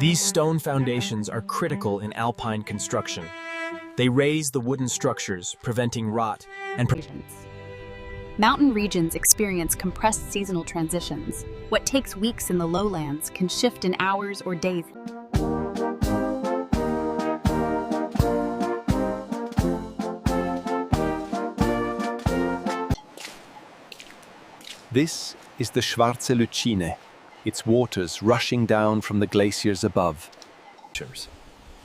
These stone foundations are critical in alpine construction. They raise the wooden structures, preventing rot and Mountain regions experience compressed seasonal transitions. What takes weeks in the lowlands can shift in hours or days. This is the Schwarze Lütschine, its waters rushing down from the glaciers above.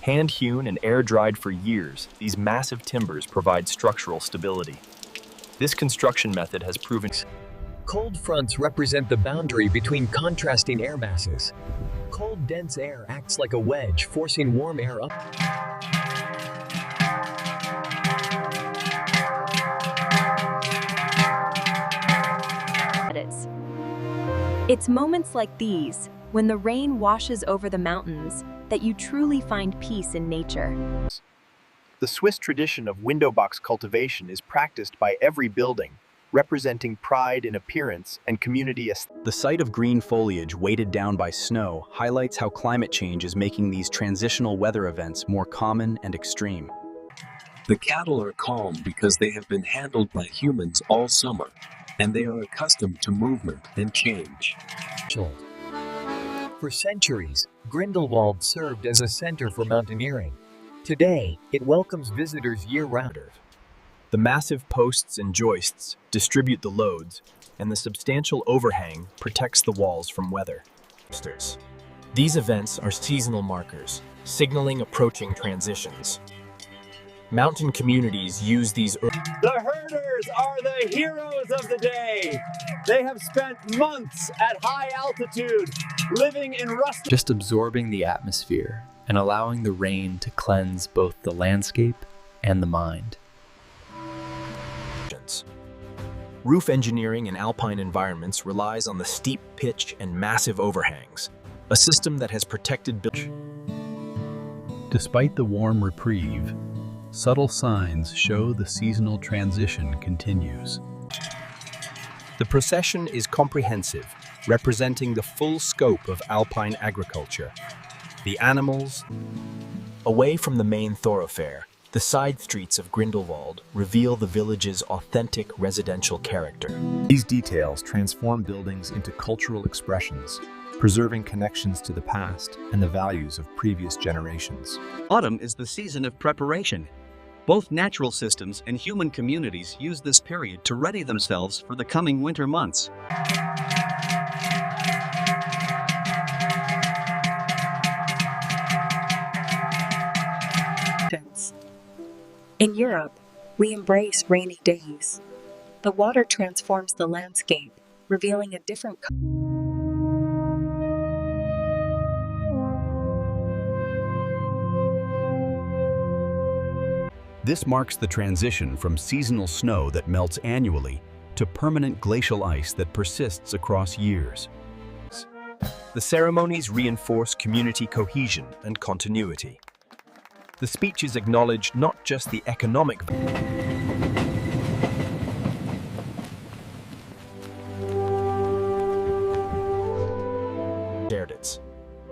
Hand-hewn and air-dried for years, these massive timbers provide structural stability. This construction method has proven. Cold fronts represent the boundary between contrasting air masses. Cold, dense air acts like a wedge, forcing warm air up. It's moments like these, when the rain washes over the mountains, that you truly find peace in nature. The Swiss tradition of window box cultivation is practiced by every building, representing pride in appearance and community aesthetics. The sight of green foliage weighted down by snow highlights how climate change is making these transitional weather events more common and extreme. The cattle are calm because they have been handled by humans all summer, and they are accustomed to movement and change. For centuries, Grindelwald served as a center for mountaineering. Today, it welcomes visitors year-round. The massive posts and joists distribute the loads, and the substantial overhang protects the walls from weather. These events are seasonal markers, signaling approaching transitions. Mountain communities use these. The herders are the heroes of the day. They have spent months at high altitude, living in rustic. Just absorbing the atmosphere and allowing the rain to cleanse both the landscape and the mind. Roof engineering in alpine environments relies on the steep pitch and massive overhangs, a system that has protected buildings. Despite the warm reprieve, subtle signs show the seasonal transition continues. The procession is comprehensive, representing the full scope of alpine agriculture. The animals, away from the main thoroughfare, the side streets of Grindelwald reveal the village's authentic residential character. These details transform buildings into cultural expressions, preserving connections to the past and the values of previous generations. Autumn is the season of preparation. Both natural systems and human communities use this period to ready themselves for the coming winter months. In Europe, we embrace rainy days. The water transforms the landscape, revealing a different color. This marks the transition from seasonal snow that melts annually to permanent glacial ice that persists across years. The ceremonies reinforce community cohesion and continuity. The speeches acknowledge not just the economic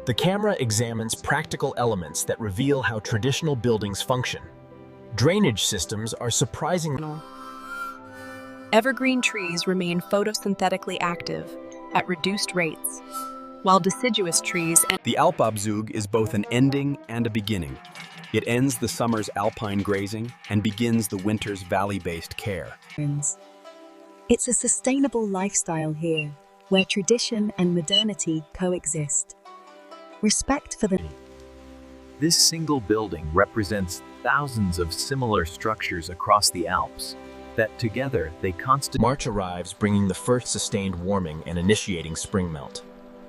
The camera examines practical elements that reveal how traditional buildings function. Drainage systems are surprisingly. Evergreen trees remain photosynthetically active at reduced rates, while deciduous trees and the Alpabzug is both an ending and a beginning. It ends the summer's alpine grazing and begins the winter's valley-based care. It's a sustainable lifestyle here, where tradition and modernity coexist. Respect for the... This single building represents thousands of similar structures across the Alps, that together they constitute... March arrives, bringing the first sustained warming and initiating spring melt.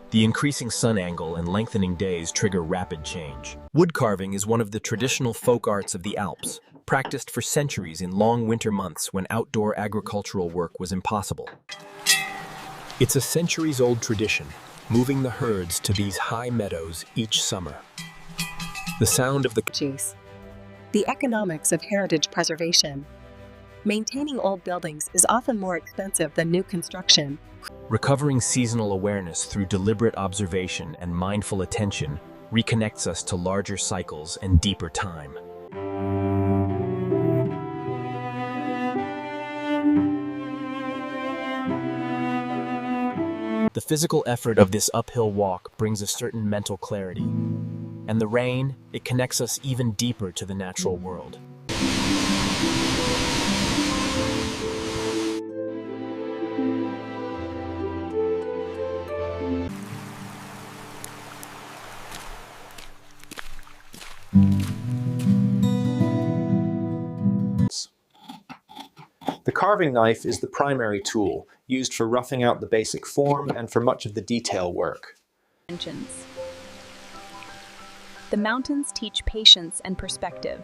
The increasing sun angle and lengthening days trigger rapid change. Wood carving is one of the traditional folk arts of the Alps, practiced for centuries in long winter months when outdoor agricultural work was impossible. It's a centuries-old tradition, moving the herds to these high meadows each summer. The sound of the... The economics of heritage preservation. Maintaining old buildings is often more expensive than new construction. Recovering seasonal awareness through deliberate observation and mindful attention reconnects us to larger cycles and deeper time. The physical effort of this uphill walk brings a certain mental clarity. And the rain, it connects us even deeper to the natural world. The carving knife is the primary tool, used for roughing out the basic form and for much of the detail work. The mountains teach patience and perspective.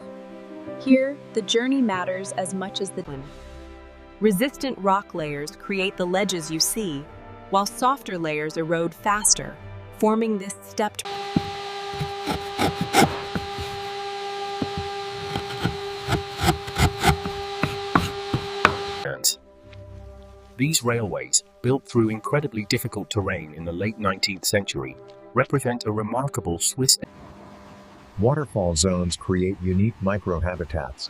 Here, the journey matters as much as the win. Resistant rock layers create the ledges you see, while softer layers erode faster, forming this stepped. These railways, built through incredibly difficult terrain in the late 19th century, represent a remarkable Swiss. Waterfall zones create unique microhabitats.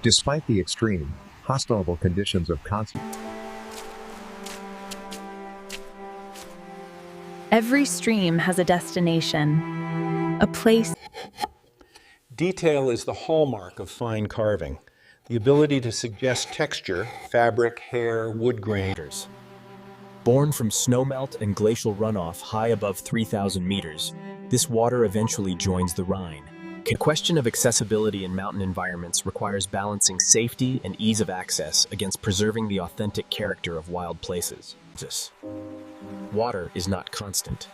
Despite the extreme, hostile conditions of constant. Every stream has a destination, a place. Detail is the hallmark of fine carving. The ability to suggest texture, fabric, hair, wood grains. Born from snowmelt and glacial runoff high above 3,000 meters, this water eventually joins the Rhine. The question of accessibility in mountain environments requires balancing safety and ease of access against preserving the authentic character of wild places. Water is not constant.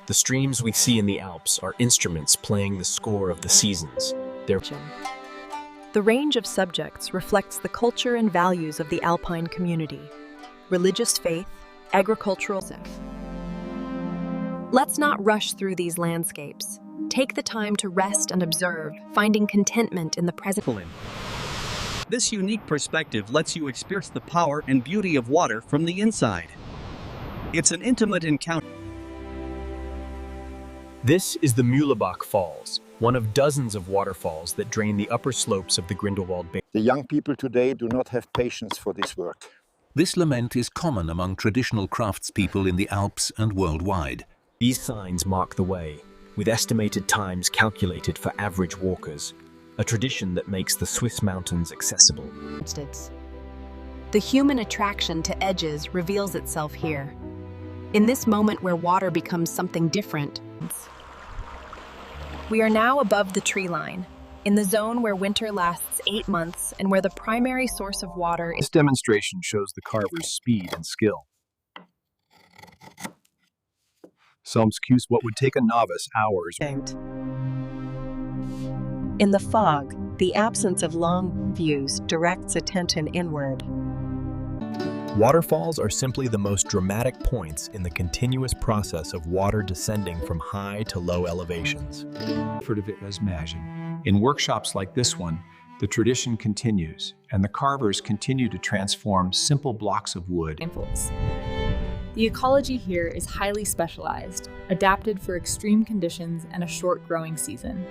The streams we see in the Alps are instruments playing the score of the seasons. The range of subjects reflects the culture and values of the alpine community. Religious faith, agricultural. Let's not rush through these landscapes. Take the time to rest and observe, finding contentment in the present. This unique perspective lets you experience the power and beauty of water from the inside. It's an intimate encounter. This is the Mühlebach Falls, one of dozens of waterfalls that drain the upper slopes of the Grindelwald Basin. The young people today do not have patience for this work. This lament is common among traditional craftspeople in the Alps and worldwide. These signs mark the way, with estimated times calculated for average walkers, a tradition that makes the Swiss mountains accessible. The human attraction to edges reveals itself here. In this moment where water becomes something different. We are now above the tree line, in the zone where winter lasts 8 months and where the primary source of water is. This demonstration shows the carver's speed and skill. Some excuse what would take a novice hours. In the fog, the absence of long views directs attention inward. Waterfalls are simply the most dramatic points in the continuous process of water descending from high to low elevations. In workshops like this one, the tradition continues, and the carvers continue to transform simple blocks of wood. The ecology here is highly specialized, adapted for extreme conditions and a short growing season.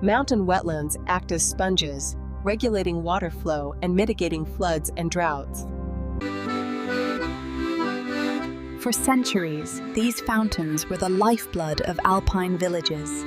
Mountain wetlands act as sponges, regulating water flow and mitigating floods and droughts. For centuries, these fountains were the lifeblood of alpine villages.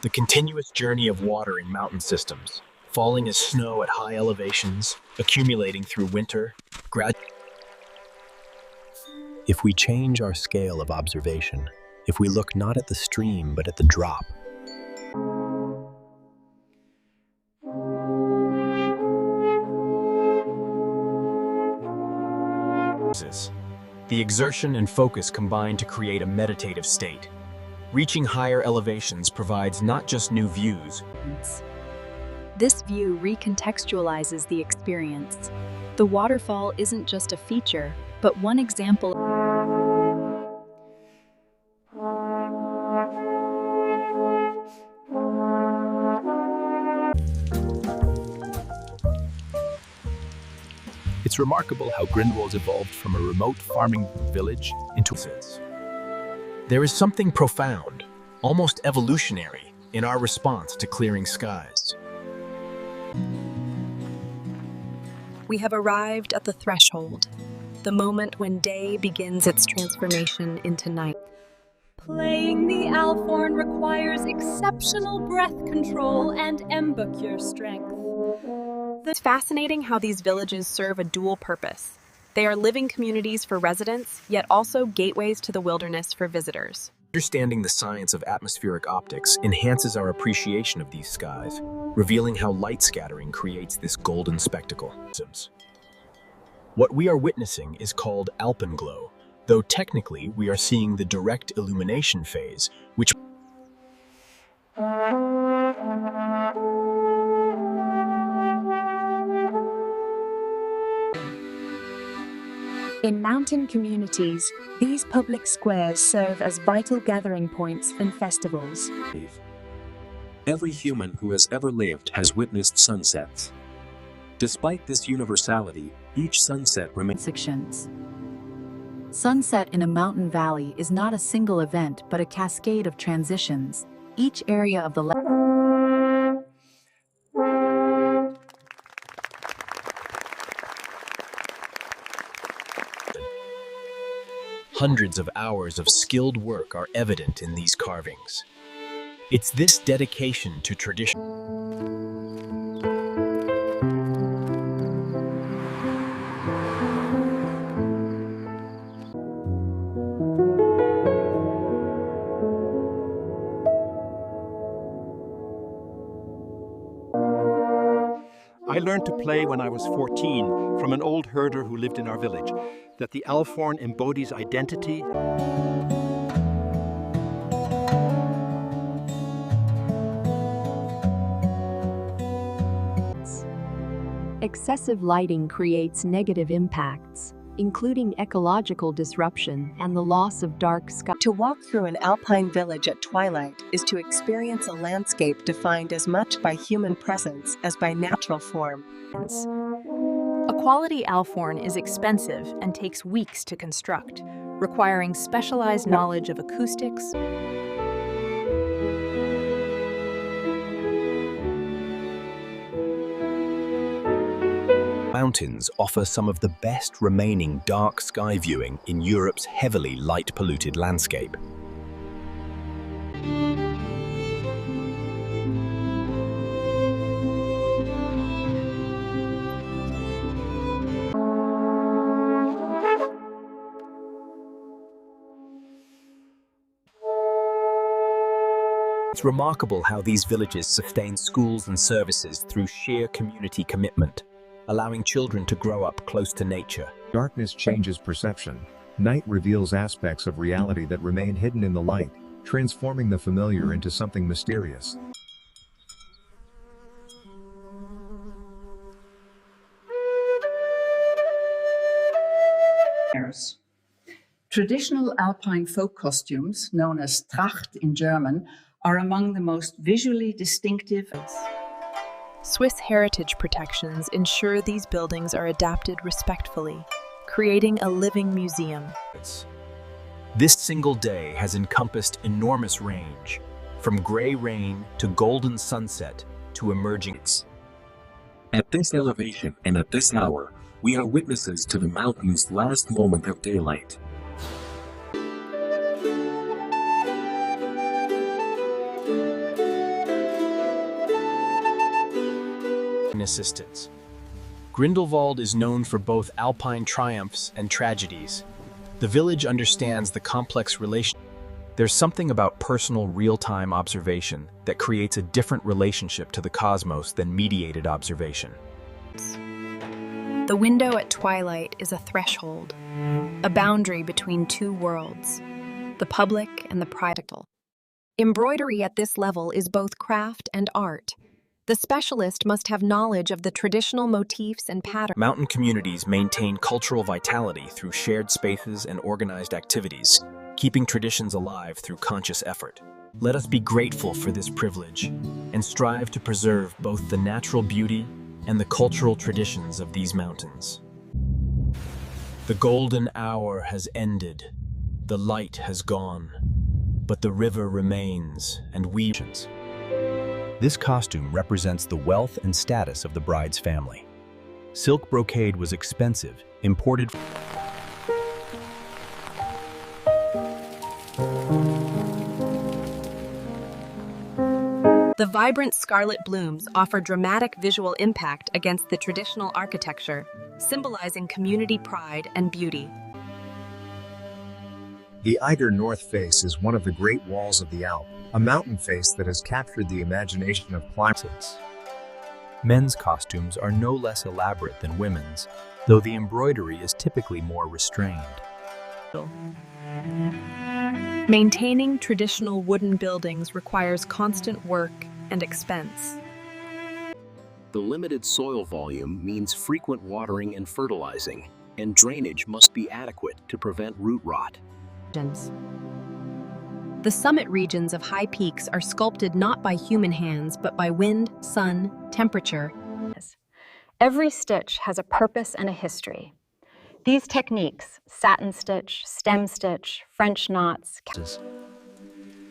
The continuous journey of water in mountain systems, falling as snow at high elevations, accumulating through winter, If we change our scale of observation, if we look not at the stream but at the drop, the exertion and focus combine to create a meditative state. Reaching higher elevations provides not just new views. This view recontextualizes the experience. The waterfall isn't just a feature, but one example. It's remarkable how Grindelwald evolved from a remote farming village into There is something profound, almost evolutionary, in our response to clearing skies. We have arrived at the threshold, the moment when day begins its transformation into night. Playing the alphorn requires exceptional breath control and embocure strength. It's fascinating how these villages serve a dual purpose. They are living communities for residents, yet also gateways to the wilderness for visitors. Understanding the science of atmospheric optics enhances our appreciation of these skies, revealing how light scattering creates this golden spectacle. What we are witnessing is called alpenglow, though technically we are seeing the direct illumination phase, which In mountain communities, these public squares serve as vital gathering points and festivals. Every human who has ever lived has witnessed sunsets. Despite this universality, each sunset remains sections. Sunset in a mountain valley is not a single event but a cascade of transitions. Each area of the Hundreds of hours of skilled work are evident in these carvings. It's this dedication to tradition. I learned to play when I was 14 from an old herder who lived in our village, that the alphorn embodies identity. Excessive lighting creates negative impacts, including ecological disruption and the loss of dark sky. To walk through an alpine village at twilight is to experience a landscape defined as much by human presence as by natural form. A quality alphorn is expensive and takes weeks to construct, requiring specialized knowledge of acoustics, Mountains offer some of the best remaining dark sky viewing in Europe's heavily light-polluted landscape. It's remarkable how these villages sustain schools and services through sheer community commitment, allowing children to grow up close to nature. Darkness changes perception. Night reveals aspects of reality that remain hidden in the light, transforming the familiar into something mysterious. Traditional alpine folk costumes, known as Tracht in German, are among the most visually distinctive. Swiss heritage protections ensure these buildings are adapted respectfully, creating a living museum. This single day has encompassed enormous range, from gray rain to golden sunset to emerging. At this elevation and at this hour, we are witnesses to the mountain's last moment of daylight. Assistance. Grindelwald is known for both alpine triumphs and tragedies. The village understands the complex relation. There's something about personal real-time observation that creates a different relationship to the cosmos than mediated observation. The window at twilight is a threshold, a boundary between two worlds, the public and the private. Embroidery at this level is both craft and art. The specialist must have knowledge of the traditional motifs and patterns. Mountain communities maintain cultural vitality through shared spaces and organized activities, keeping traditions alive through conscious effort. Let us be grateful for this privilege and strive to preserve both the natural beauty and the cultural traditions of these mountains. The golden hour has ended. The light has gone. But the river remains, and we... This costume represents the wealth and status of the bride's family. Silk brocade was expensive, imported... The vibrant scarlet blooms offer dramatic visual impact against the traditional architecture, symbolizing community pride and beauty. The Eider North Face is one of the great walls of the Alp, a mountain face that has captured the imagination of climbers. Men's costumes are no less elaborate than women's, though the embroidery is typically more restrained. Maintaining traditional wooden buildings requires constant work and expense. The limited soil volume means frequent watering and fertilizing, and drainage must be adequate to prevent root rot. The summit regions of high peaks are sculpted not by human hands, but by wind, sun, temperature. Every stitch has a purpose and a history. These techniques, satin stitch, stem stitch, French knots...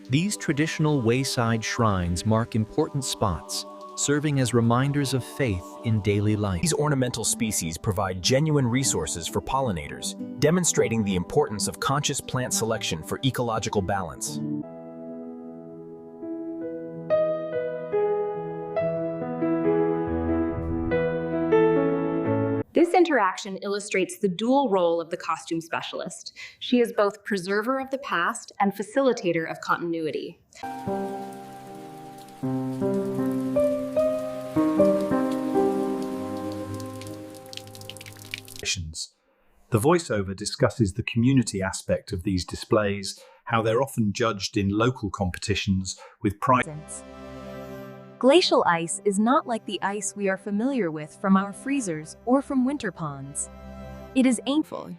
These traditional wayside shrines mark important spots, serving as reminders of faith in daily life. These ornamental species provide genuine resources for pollinators, demonstrating the importance of conscious plant selection for ecological balance. This interaction illustrates the dual role of the costume specialist. She is both preserver of the past and facilitator of continuity. The voiceover discusses the community aspect of these displays, how they're often judged in local competitions with prizes. Glacial ice is not like the ice we are familiar with from our freezers or from winter ponds. It is ancient.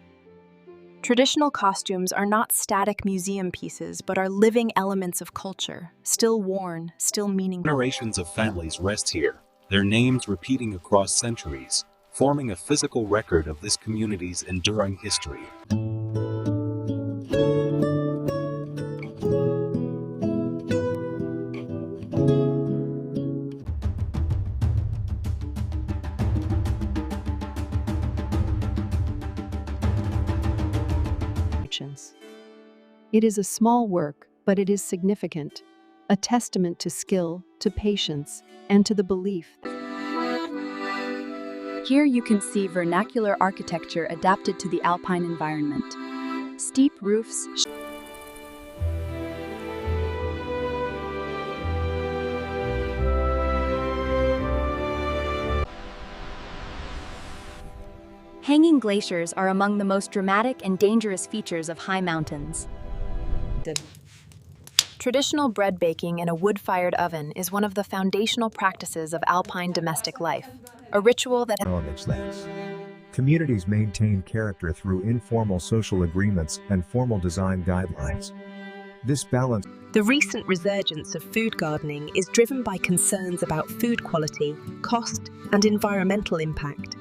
Traditional costumes are not static museum pieces, but are living elements of culture, still worn, still meaningful. Generations of families rest here, their names repeating across centuries, forming a physical record of this community's enduring history. It is a small work, but it is significant, a testament to skill, to patience, and to the belief. Here you can see vernacular architecture adapted to the alpine environment. Steep roofs, hanging glaciers are among the most dramatic and dangerous features of high mountains. Traditional bread baking in a wood-fired oven is one of the foundational practices of alpine domestic life, a ritual that... Communities maintain character through informal social agreements and formal design guidelines. This balance... The recent resurgence of food gardening is driven by concerns about food quality, cost, and environmental impact.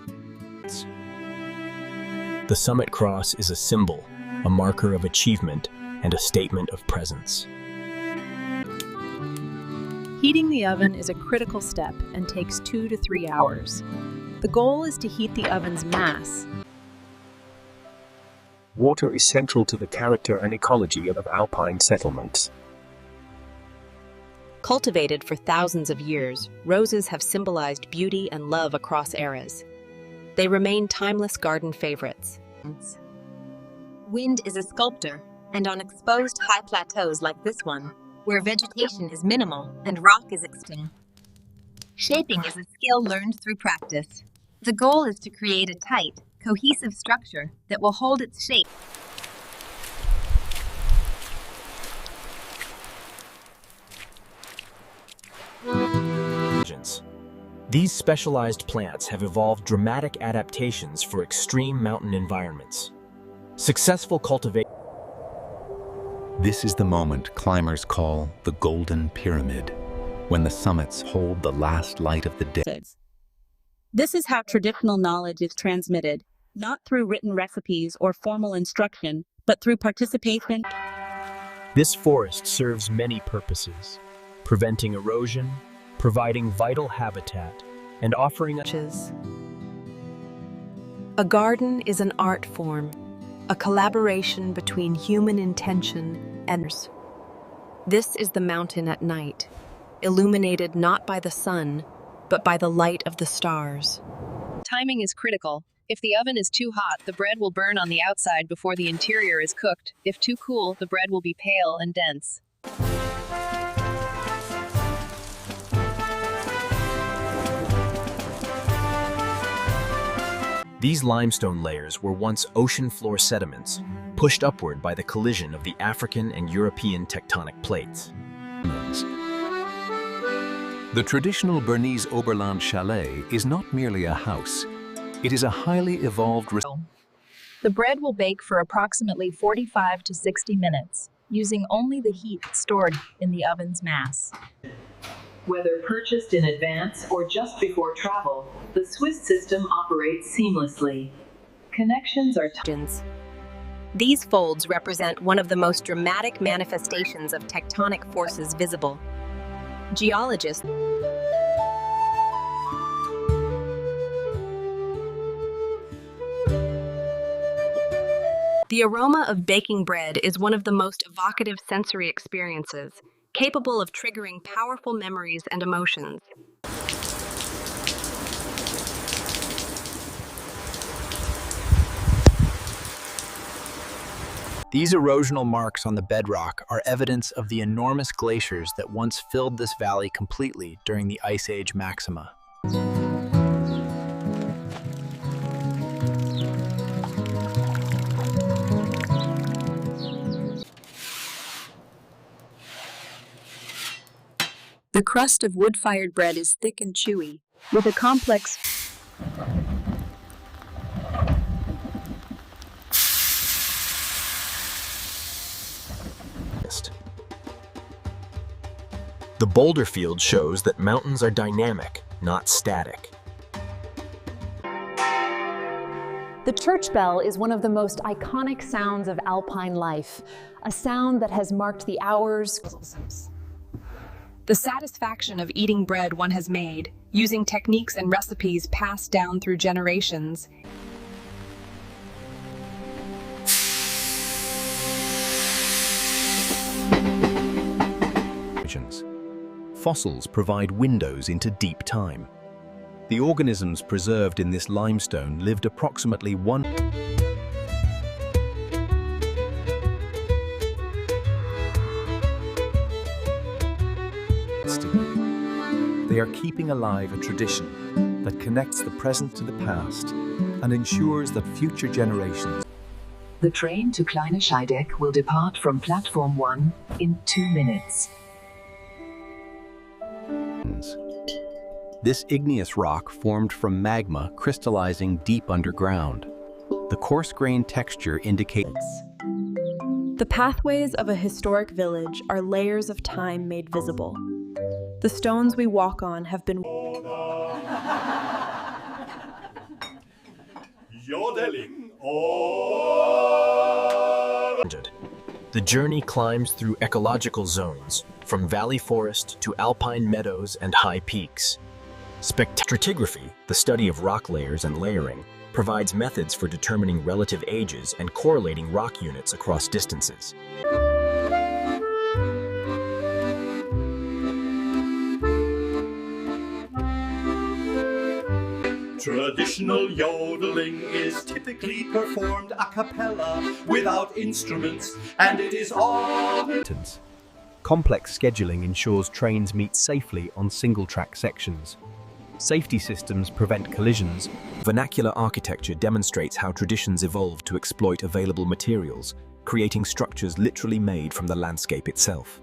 The Summit Cross is a symbol, a marker of achievement, and a statement of presence. Heating the oven is a critical step and takes 2 to 3 hours. The goal is to heat the oven's mass. Water is central to the character and ecology of alpine settlements. Cultivated for thousands of years, roses have symbolized beauty and love across eras. They remain timeless garden favorites. Wind is a sculptor, and on exposed high plateaus like this one, where vegetation is minimal and rock is extinct, shaping is a skill learned through practice. The goal is to create a tight, cohesive structure that will hold its shape. These specialized plants have evolved dramatic adaptations for extreme mountain environments. Successful cultivation. This is the moment climbers call the Golden Pyramid, when the summits hold the last light of the day. This is how traditional knowledge is transmitted, not through written recipes or formal instruction, but through participation. This forest serves many purposes, preventing erosion, providing vital habitat, and offering A garden is an art form, a collaboration between human intention and This is the mountain at night, illuminated not by the sun, but by the light of the stars. Timing is critical. If the oven is too hot, the bread will burn on the outside before the interior is cooked. If too cool, the bread will be pale and dense. These limestone layers were once ocean floor sediments, pushed upward by the collision of the African and European tectonic plates. The traditional Bernese Oberland chalet is not merely a house. It is a highly evolved... The bread will bake for approximately 45 to 60 minutes, using only the heat stored in the oven's mass. Whether purchased in advance or just before travel, the Swiss system operates seamlessly. Connections are... These folds represent one of the most dramatic manifestations of tectonic forces visible. Geologists The aroma of baking bread is one of the most evocative sensory experiences, capable of triggering powerful memories and emotions. These erosional marks on the bedrock are evidence of the enormous glaciers that once filled this valley completely during the Ice Age maxima. The crust of wood-fired bread is thick and chewy, with a complex The boulder field shows that mountains are dynamic, not static. The church bell is one of the most iconic sounds of alpine life, a sound that has marked the hours. The satisfaction of eating bread one has made, using techniques and recipes passed down through generations. Fossils provide windows into deep time. The organisms preserved in this limestone lived approximately They are keeping alive a tradition that connects the present to the past and ensures that future generations. The train to Kleine Scheideck will depart from platform 1 in 2 minutes. This igneous rock formed from magma crystallizing deep underground. The coarse-grained texture indicates The pathways of a historic village are layers of time made visible. The stones we walk on have been Yodeling. The journey climbs through ecological zones, from valley forest to alpine meadows and high peaks. Stratigraphy, the study of rock layers and layering, provides methods for determining relative ages and correlating rock units across distances. Traditional yodeling is typically performed a cappella without instruments, and it is all... Complex scheduling ensures trains meet safely on single-track sections. Safety systems prevent collisions. Vernacular architecture demonstrates how traditions evolved to exploit available materials, creating structures literally made from the landscape itself.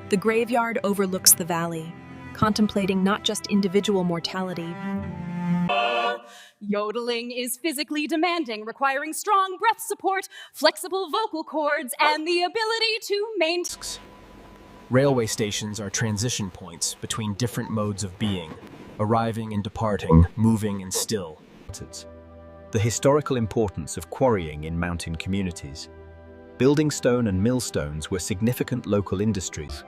The graveyard overlooks the valley, contemplating not just individual mortality. Yodeling is physically demanding, requiring strong breath support, flexible vocal cords, and the ability to maintain. Railway stations are transition points between different modes of being, arriving and departing, moving and still. The historical importance of quarrying in mountain communities. Building stone and millstones were significant local industries.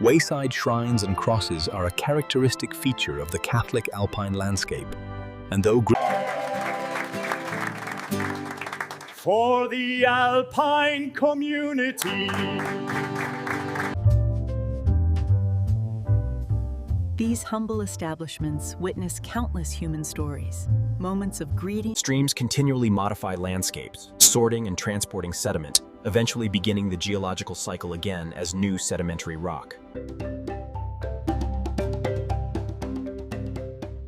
Wayside shrines and crosses are a characteristic feature of the Catholic alpine landscape, and though For the alpine community. These humble establishments witness countless human stories, moments of greeting. Streams continually modify landscapes, sorting and transporting sediment, eventually beginning the geological cycle again as new sedimentary rock.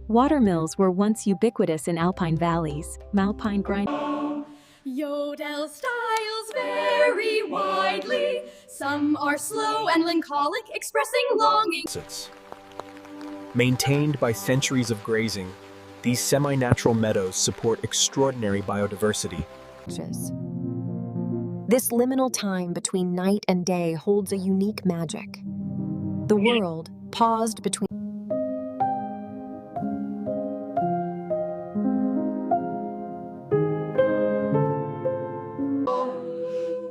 Watermills were once ubiquitous in alpine valleys. Malpine grind. Yodel styles vary widely. Some are slow and melancholic, expressing longing. Maintained by centuries of grazing, these semi-natural meadows support extraordinary biodiversity. This liminal time between night and day holds a unique magic. The world paused between.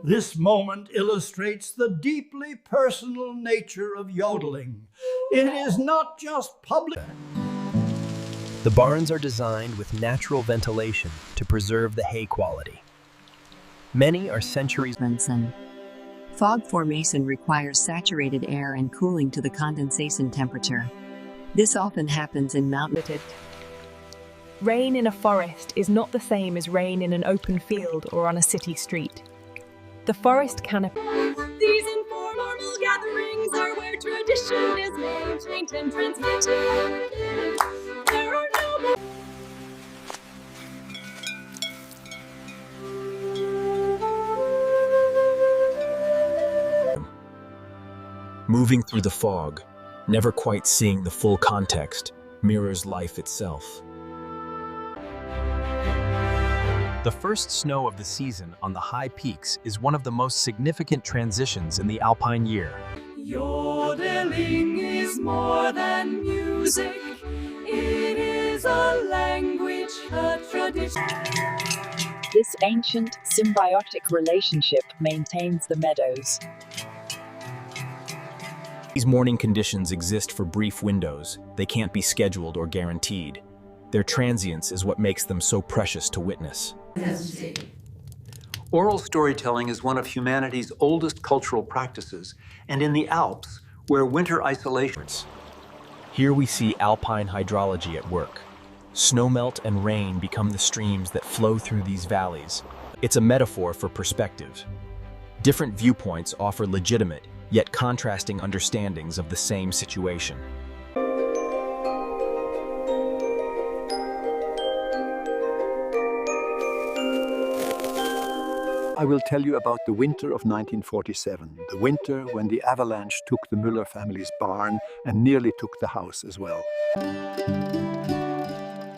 This moment illustrates the deeply personal nature of yodeling. It is not just public. The barns are designed with natural ventilation to preserve the hay quality. Many are centuries. Fog formation requires saturated air and cooling to the condensation temperature. This often happens in mountain. Rain in a forest is not the same as rain in an open field or on a city street. The forest canopy. These informal gatherings are where tradition is maintained and transmitted. There are no more. Moving through the fog, never quite seeing the full context, mirrors life itself. The first snow of the season on the high peaks is one of the most significant transitions in the alpine year. Yodeling is more than music. It is a language, a tradition. This ancient, symbiotic relationship maintains the meadows. These morning conditions exist for brief windows. They can't be scheduled or guaranteed. Their transience is what makes them so precious to witness. Oral storytelling is one of humanity's oldest cultural practices, and in the Alps, where winter isolation. Here we see alpine hydrology at work. Snowmelt and rain become the streams that flow through these valleys. It's a metaphor for perspective. Different viewpoints offer legitimate, yet contrasting understandings of the same situation. I will tell you about the winter of 1947, the winter when the avalanche took the Müller family's barn and nearly took the house as well.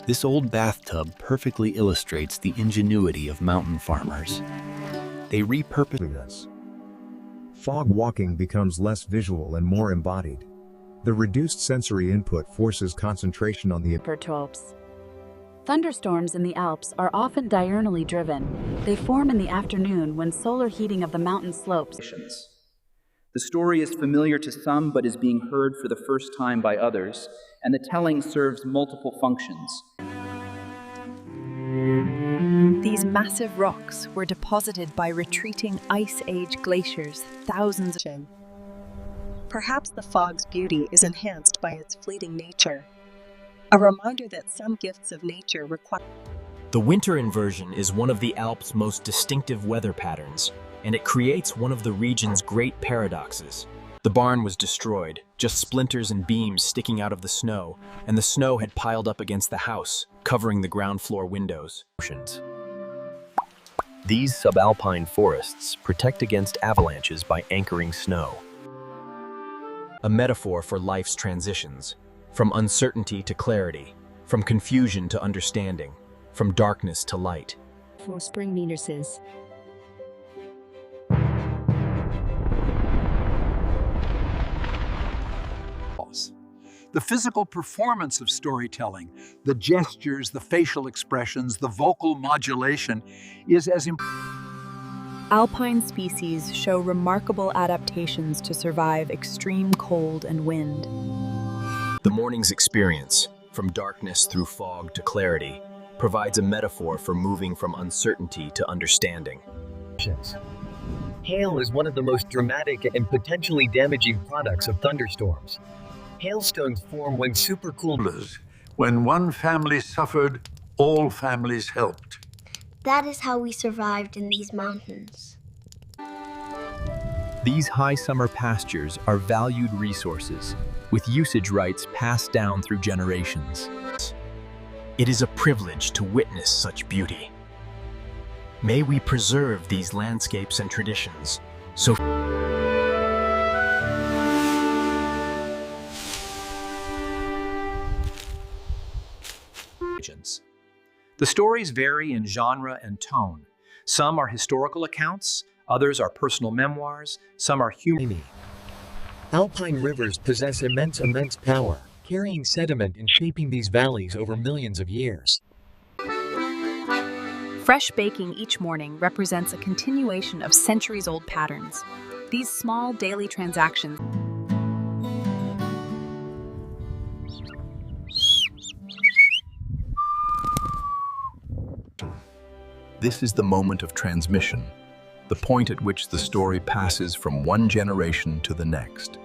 This old bathtub perfectly illustrates the ingenuity of mountain farmers. They repurpose us. Fog walking becomes less visual and more embodied. The reduced sensory input forces concentration on the perturbs. Thunderstorms in the Alps are often diurnally driven. They form in the afternoon when solar heating of the mountain slopes. The story is familiar to some but is being heard for the first time by others, and the telling serves multiple functions. These massive rocks were deposited by retreating Ice Age glaciers thousands of years ago. Perhaps the fog's beauty is enhanced by its fleeting nature. A reminder that some gifts of nature require. The winter inversion is one of the Alps' most distinctive weather patterns, and it creates one of the region's great paradoxes. The barn was destroyed, just splinters and beams sticking out of the snow, and the snow had piled up against the house, covering the ground floor windows. These subalpine forests protect against avalanches by anchoring snow. A metaphor for life's transitions. From uncertainty to clarity, from confusion to understanding, from darkness to light. For spring meters. The physical performance of storytelling, the gestures, the facial expressions, the vocal modulation is as important. Alpine species show remarkable adaptations to survive extreme cold and wind. The morning's experience, from darkness through fog to clarity, provides a metaphor for moving from uncertainty to understanding. Hail is one of the most dramatic and potentially damaging products of thunderstorms. Hailstones form when supercoolers. When one family suffered, all families helped. That is how we survived in these mountains. These high summer pastures are valued resources, with usage rights passed down through generations. It is a privilege to witness such beauty. May we preserve these landscapes and traditions, so The stories vary in genre and tone. Some are historical accounts, others are personal memoirs, some are human. Alpine rivers possess immense power, carrying sediment and shaping these valleys over millions of years. Fresh baking each morning represents a continuation of centuries-old patterns. These small daily transactions This is the moment of transmission, the point at which the story passes from one generation to the next.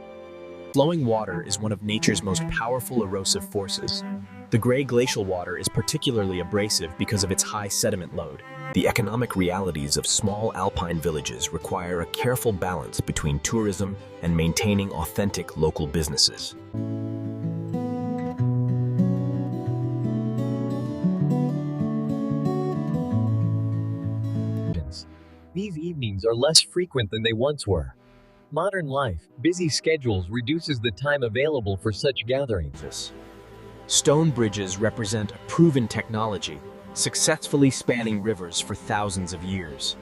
Flowing water is one of nature's most powerful erosive forces. The gray glacial water is particularly abrasive because of its high sediment load. The economic realities of small alpine villages require a careful balance between tourism and maintaining authentic local businesses. These evenings are less frequent than they once were. Modern life, busy schedules reduces the time available for such gatherings. Stone bridges represent a proven technology, successfully spanning rivers for thousands of years.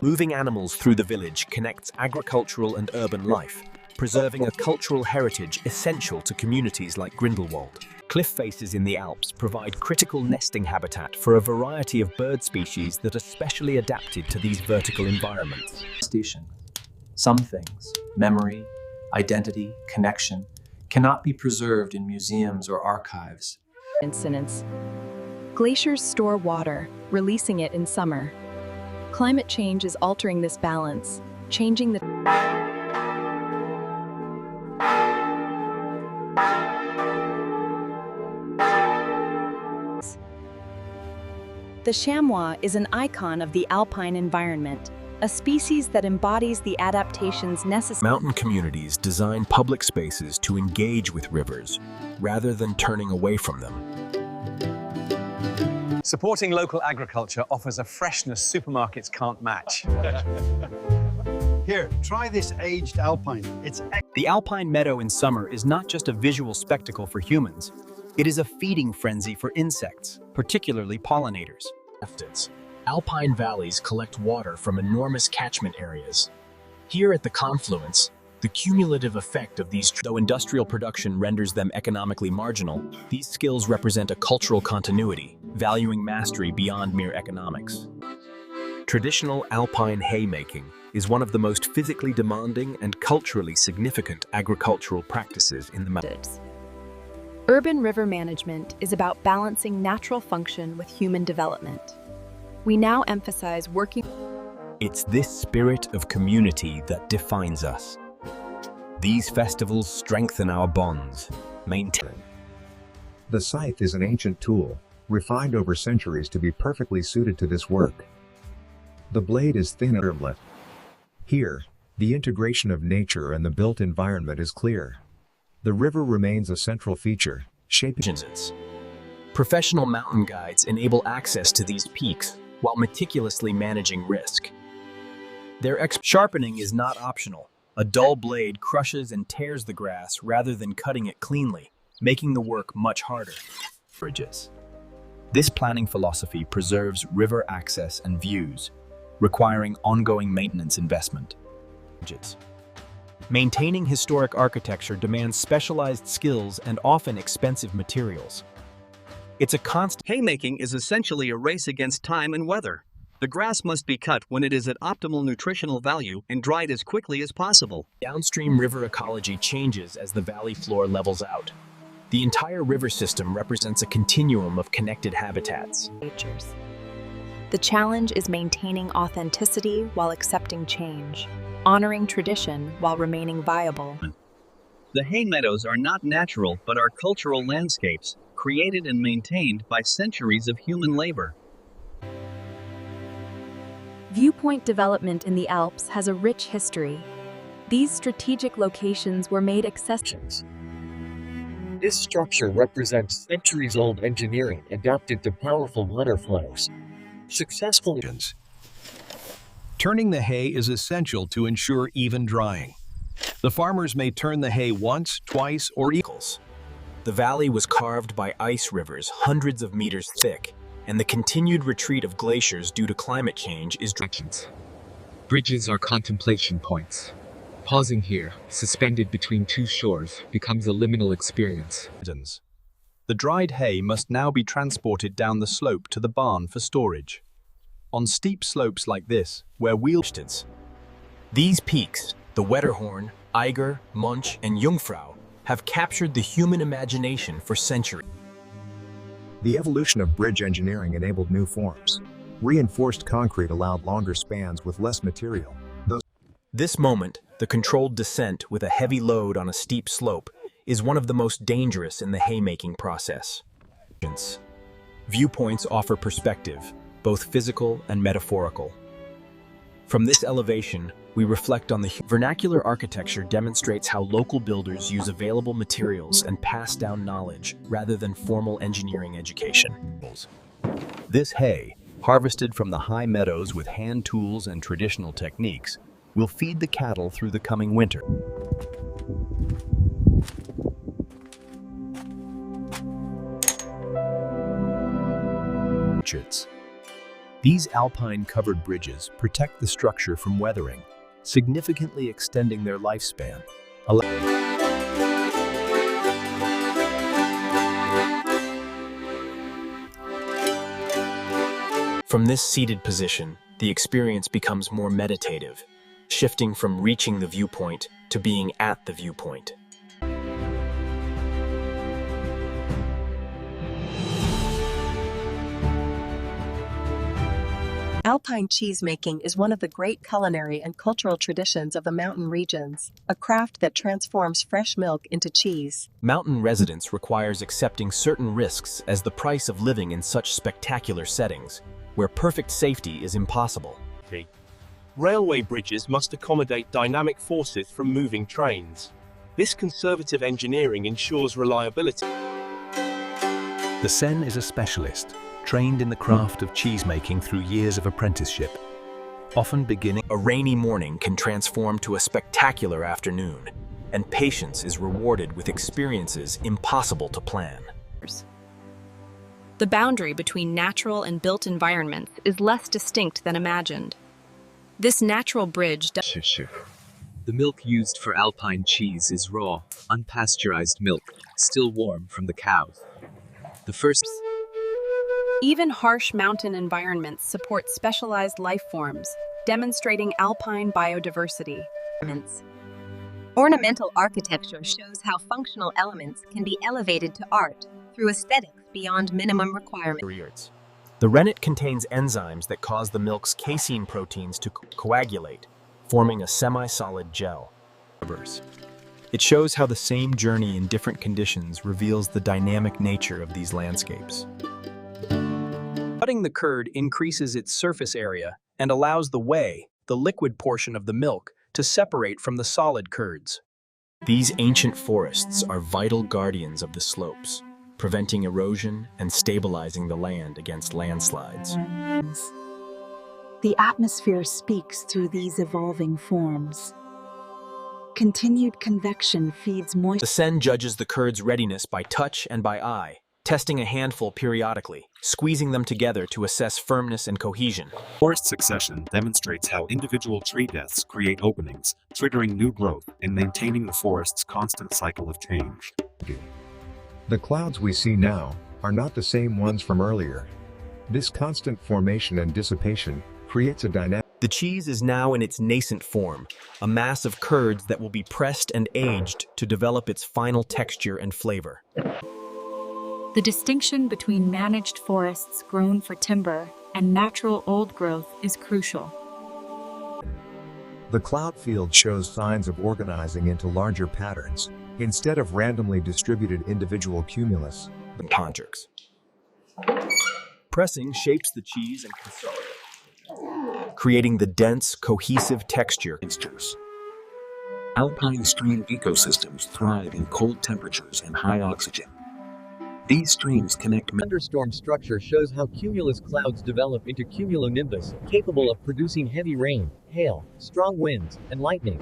Moving animals through the village connects agricultural and urban life, preserving a cultural heritage essential to communities like Grindelwald. Cliff faces in the Alps provide critical nesting habitat for a variety of bird species that are specially adapted to these vertical environments. Some things, memory, identity, connection, cannot be preserved in museums or archives. incidents. Glaciers store water, releasing it in summer. Climate change is altering this balance, changing the The chamois is an icon of the alpine environment, a species that embodies the adaptations necessary. Mountain communities design public spaces to engage with rivers, rather than turning away from them. Supporting local agriculture offers a freshness supermarkets can't match. Here, try this aged alpine. The alpine meadow in summer is not just a visual spectacle for humans. It is a feeding frenzy for insects, particularly pollinators. Alpine valleys collect water from enormous catchment areas. Here at the confluence, the cumulative effect of these, though industrial production renders them economically marginal, these skills represent a cultural continuity, valuing mastery beyond mere economics. Traditional alpine haymaking is one of the most physically demanding and culturally significant agricultural practices in the mountains. Urban river management is about balancing natural function with human development. We now emphasize working. It's this spirit of community that defines us. These festivals strengthen our bonds, maintain. The scythe is an ancient tool, refined over centuries to be perfectly suited to this work. The blade is thin and armlet. Here, the integration of nature and the built environment is clear. The river remains a central feature, shaping. Professional mountain guides enable access to these peaks while meticulously managing risk. Their sharpening is not optional. A dull blade crushes and tears the grass rather than cutting it cleanly, making the work much harder. Bridges. This planning philosophy preserves river access and views, requiring ongoing maintenance investment. Maintaining historic architecture demands specialized skills and often expensive materials. It's a constant. Haymaking is essentially a race against time and weather. The grass must be cut when it is at optimal nutritional value and dried as quickly as possible. Downstream river ecology changes as the valley floor levels out. The entire river system represents a continuum of connected habitats. The challenge is maintaining authenticity while accepting change, honoring tradition while remaining viable. The hay meadows are not natural but are cultural landscapes, created and maintained by centuries of human labor. Viewpoint development in the Alps has a rich history. These strategic locations were made accessible. This structure represents centuries-old engineering adapted to powerful water flows. Successful engines. Turning the hay is essential to ensure even drying. The farmers may turn the hay once, twice, or equals. The valley was carved by ice rivers hundreds of meters thick, and the continued retreat of glaciers due to climate change is Bridges are contemplation points. Pausing here, suspended between two shores, becomes a liminal experience. The dried hay must now be transported down the slope to the barn for storage. On steep slopes like this, where wheels... These peaks, the Wetterhorn, Eiger, Munch, and Jungfrau, have captured the human imagination for centuries. The evolution of bridge engineering enabled new forms. Reinforced concrete allowed longer spans with less material. This moment, the controlled descent with a heavy load on a steep slope, is one of the most dangerous in the haymaking process. Viewpoints offer perspective, both physical and metaphorical. From this elevation, we reflect on the vernacular architecture demonstrates how local builders use available materials and pass down knowledge rather than formal engineering education. This hay, harvested from the high meadows with hand tools and traditional techniques, will feed the cattle through the coming winter. These alpine-covered bridges protect the structure from weathering, significantly extending their lifespan. From this seated position, the experience becomes more meditative, shifting from reaching the viewpoint to being at the viewpoint. Alpine cheesemaking is one of the great culinary and cultural traditions of the mountain regions, a craft that transforms fresh milk into cheese. Mountain residence requires accepting certain risks as the price of living in such spectacular settings, where perfect safety is impossible. Railway bridges must accommodate dynamic forces from moving trains. This conservative engineering ensures reliability. The Seine is a specialist, trained in the craft of cheesemaking through years of apprenticeship. Often beginning, a rainy morning can transform to a spectacular afternoon, and patience is rewarded with experiences impossible to plan. The boundary between natural and built environments is less distinct than imagined. This natural bridge The milk used for alpine cheese is raw, unpasteurized milk, still warm from the cows. The first Even harsh mountain environments support specialized life forms, demonstrating alpine biodiversity. Ornamental architecture shows how functional elements can be elevated to art through aesthetics beyond minimum requirements. The rennet contains enzymes that cause the milk's casein proteins to coagulate, forming a semi-solid gel. It shows how the same journey in different conditions reveals the dynamic nature of these landscapes. Cutting the curd increases its surface area and allows the whey, the liquid portion of the milk, to separate from the solid curds. These ancient forests are vital guardians of the slopes, preventing erosion and stabilizing the land against landslides. The atmosphere speaks through these evolving forms. Continued convection feeds moisture. The Seine judges the curd's readiness by touch and by eye, testing a handful periodically, squeezing them together to assess firmness and cohesion. Forest succession demonstrates how individual tree deaths create openings, triggering new growth and maintaining the forest's constant cycle of change. The clouds we see now are not the same ones from earlier. This constant formation and dissipation creates a dynamic. The cheese is now in its nascent form, a mass of curds that will be pressed and aged to develop its final texture and flavor. The distinction between managed forests grown for timber and natural old growth is crucial. The cloud field shows signs of organizing into larger patterns, instead of randomly distributed individual cumulus. Conjures. Pressing shapes the cheese and consolidates, creating the dense, cohesive texture. Alpine stream ecosystems thrive in cold temperatures and high oxygen. These streams connect. Thunderstorm structure shows how cumulus clouds develop into cumulonimbus, capable of producing heavy rain, hail, strong winds, and lightning.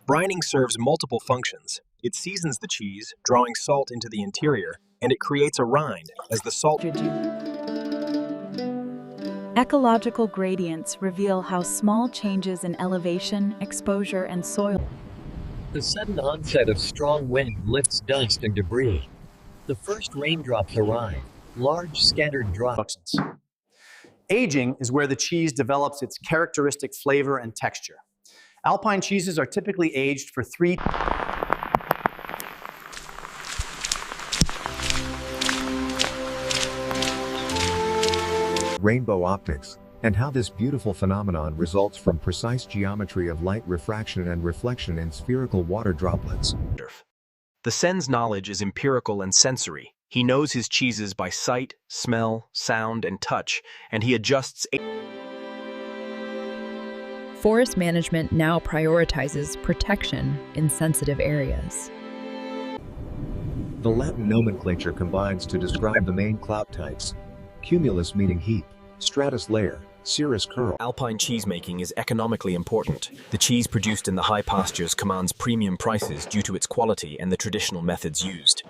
Brining serves multiple functions. It seasons the cheese, drawing salt into the interior, and it creates a rind as the salt. Ecological gradients reveal how small changes in elevation, exposure, and soil. The sudden onset of strong wind lifts dust and debris. The first raindrops arrive, large scattered drops. Aging is where the cheese develops its characteristic flavor and texture. Alpine cheeses are typically aged for 3. Rainbow optics, and how this beautiful phenomenon results from precise geometry of light refraction and reflection in spherical water droplets. The Sen's knowledge is empirical and sensory. He knows his cheeses by sight, smell, sound, and touch, and he adjusts. Forest management now prioritizes protection in sensitive areas. The Latin nomenclature combines to describe the main cloud types. Cumulus meaning heap, stratus layer, cirrus curl. Alpine cheesemaking is economically important. The cheese produced in the high pastures commands premium prices due to its quality and the traditional methods used.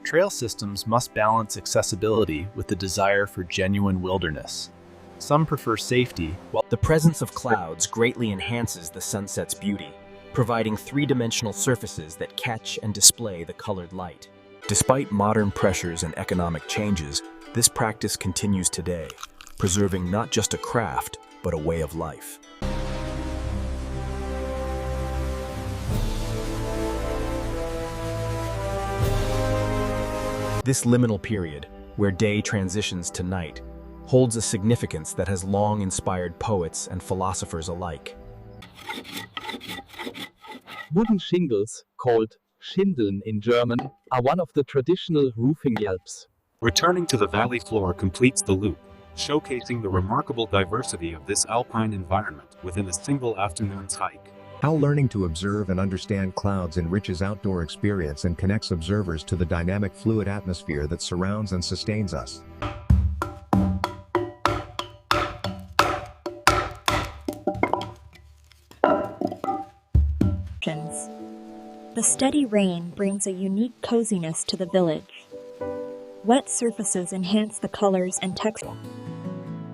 Trail systems must balance accessibility with the desire for genuine wilderness. Some prefer safety, while the presence of clouds greatly enhances the sunset's beauty, providing three-dimensional surfaces that catch and display the colored light. Despite modern pressures and economic changes, this practice continues today, preserving not just a craft, but a way of life. This liminal period, where day transitions to night, holds a significance that has long inspired poets and philosophers alike. Wooden shingles, called Schindeln in German, are one of the traditional roofing yelps. Returning to the valley floor completes the loop, showcasing the remarkable diversity of this alpine environment within a single afternoon's hike. How learning to observe and understand clouds enriches outdoor experience and connects observers to the dynamic fluid atmosphere that surrounds and sustains us. The steady rain brings a unique coziness to the village. Wet surfaces enhance the colors and texture.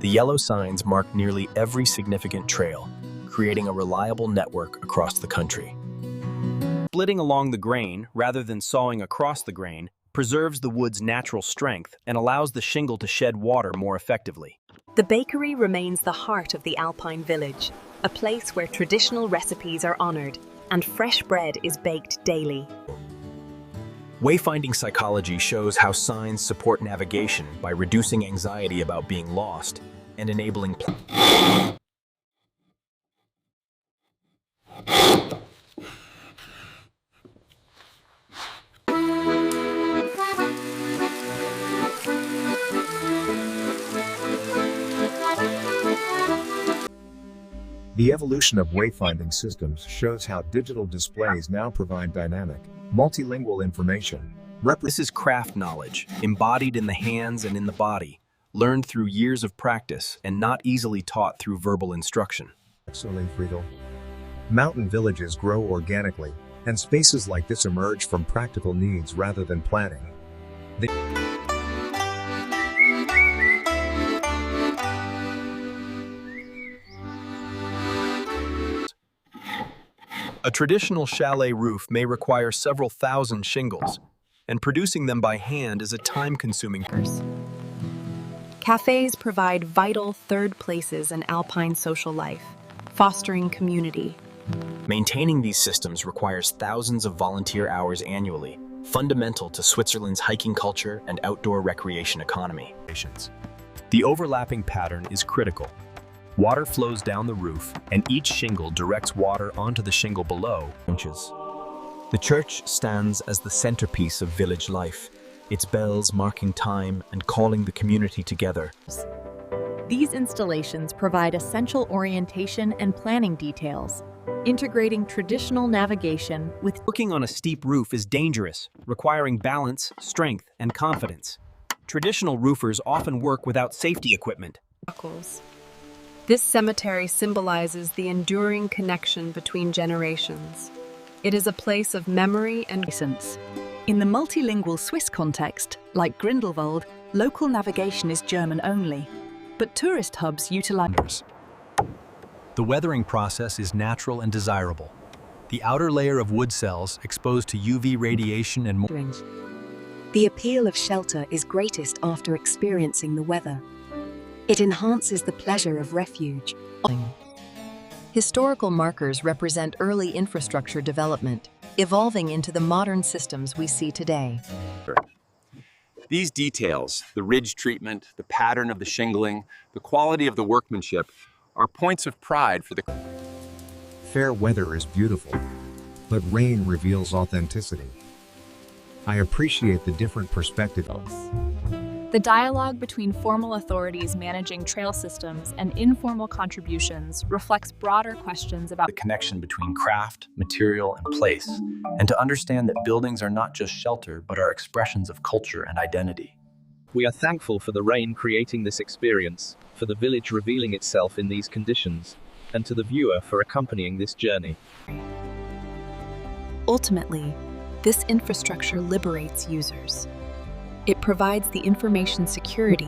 The yellow signs mark nearly every significant trail, creating a reliable network across the country. Splitting along the grain, rather than sawing across the grain, preserves the wood's natural strength and allows the shingle to shed water more effectively. The bakery remains the heart of the Alpine village, a place where traditional recipes are honored and fresh bread is baked daily. Wayfinding psychology shows how signs support navigation by reducing anxiety about being lost and enabling The evolution of wayfinding systems shows how digital displays now provide dynamic, multilingual information. This is craft knowledge, embodied in the hands and in the body, learned through years of practice and not easily taught through verbal instruction. Mountain villages grow organically, And spaces like this emerge from practical needs rather than planning. A traditional chalet roof may require several thousand shingles, and producing them by hand is a time-consuming process. Cafes provide vital third places in alpine social life, fostering community. Maintaining these systems requires thousands of volunteer hours annually, fundamental to Switzerland's hiking culture and outdoor recreation economy. The overlapping pattern is critical. Water flows down the roof, and each shingle directs water onto the shingle below. The church stands as the centerpiece of village life, its bells marking time and calling the community together. These installations provide essential orientation and planning details, integrating traditional navigation with... Working on a steep roof is dangerous, requiring balance, strength, and confidence. Traditional roofers often work without safety equipment. This cemetery symbolizes the enduring connection between generations. It is a place of memory and essence. In the multilingual Swiss context, like Grindelwald, local navigation is German only, but tourist hubs utilize... The weathering process is natural and desirable. The outer layer of wood cells exposed to UV radiation and more. The appeal of shelter is greatest after experiencing the weather. It enhances the pleasure of refuge. Historical markers represent early infrastructure development, evolving into the modern systems we see today. These details, the ridge treatment, the pattern of the shingling, the quality of the workmanship, are points of pride for the... Fair weather is beautiful, but rain reveals authenticity. I appreciate the different perspectives. The dialogue between formal authorities managing trail systems and informal contributions reflects broader questions about the connection between craft, material, and place, and to understand that buildings are not just shelter, but are expressions of culture and identity. We are thankful for the rain creating this experience, for the village revealing itself in these conditions, and to the viewer for accompanying this journey. Ultimately, this infrastructure liberates users. It provides the information security